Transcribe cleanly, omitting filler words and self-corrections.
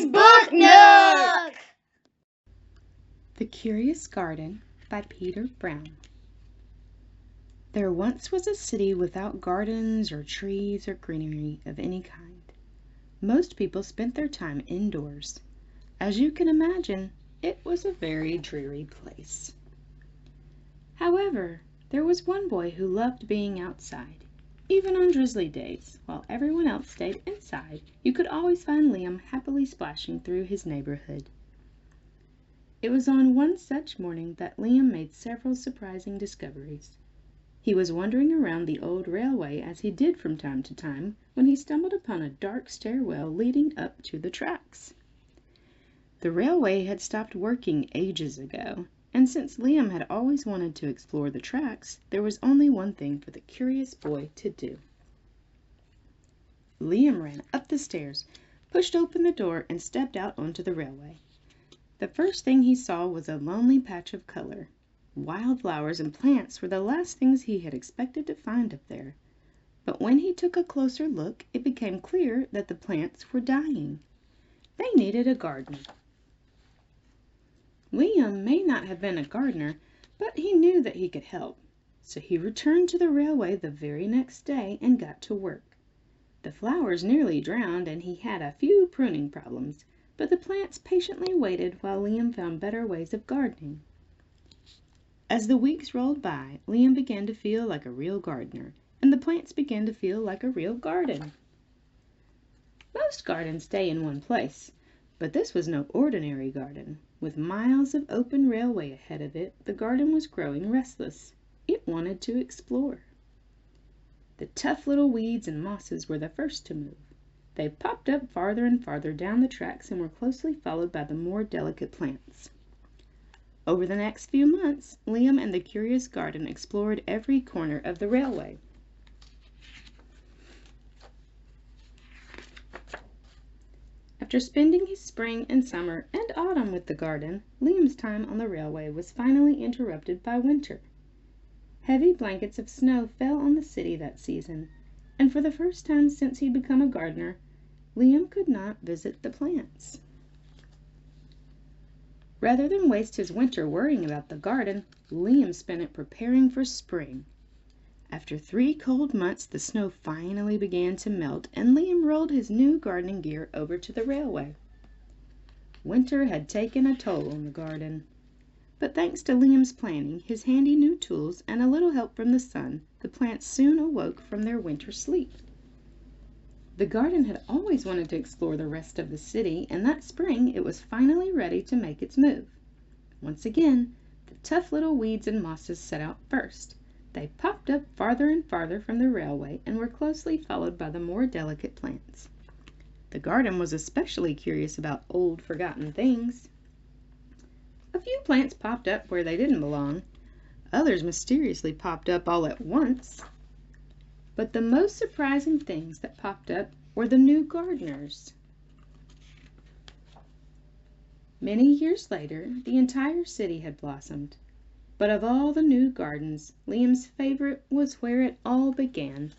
Kiki's Book Nook! The Curious Garden by Peter Brown. There once was a city without gardens or trees or greenery of any kind. Most people spent their time indoors. As you can imagine, it was a very dreary place. However, there was one boy who loved being outside. Even on drizzly days, while everyone else stayed inside, you could always find Liam happily splashing through his neighborhood. It was on one such morning that Liam made several surprising discoveries. He was wandering around the old railway as he did from time to time when he stumbled upon a dark stairwell leading up to the tracks. The railway had stopped working ages ago, and since Liam had always wanted to explore the tracks, there was only one thing for the curious boy to do. Liam ran up the stairs, pushed open the door, and stepped out onto the railway. The first thing he saw was a lonely patch of color. Wildflowers and plants were the last things he had expected to find up there. But when he took a closer look, it became clear that the plants were dying. They needed a gardener. Liam may not have been a gardener, but he knew that he could help. So he returned to the railway the very next day and got to work. The flowers nearly drowned, and he had a few pruning problems, but the plants patiently waited while Liam found better ways of gardening. As the weeks rolled by, Liam began to feel like a real gardener, and the plants began to feel like a real garden. Most gardens stay in one place, but this was no ordinary garden. With miles of open railway ahead of it, the garden was growing restless. It wanted to explore. The tough little weeds and mosses were the first to move. They popped up farther and farther down the tracks and were closely followed by the more delicate plants. Over the next few months, Liam and the Curious Garden explored every corner of the railway. After spending his spring and summer and autumn with the garden, Liam's time on the railway was finally interrupted by winter. Heavy blankets of snow fell on the city that season, and for the first time since he'd become a gardener, Liam could not visit the plants. Rather than waste his winter worrying about the garden, Liam spent it preparing for spring. After 3 cold months, the snow finally began to melt, and Liam rolled his new gardening gear over to the railway. Winter had taken a toll on the garden. But thanks to Liam's planning, his handy new tools, and a little help from the sun, the plants soon awoke from their winter sleep. The garden had always wanted to explore the rest of the city, and that spring it was finally ready to make its move. Once again, the tough little weeds and mosses set out first. They popped up farther and farther from the railway and were closely followed by the more delicate plants. The garden was especially curious about old, forgotten things. A few plants popped up where they didn't belong. Others mysteriously popped up all at once. But the most surprising things that popped up were the new gardeners. Many years later, the entire city had blossomed. But of all the new gardens, Liam's favorite was where it all began,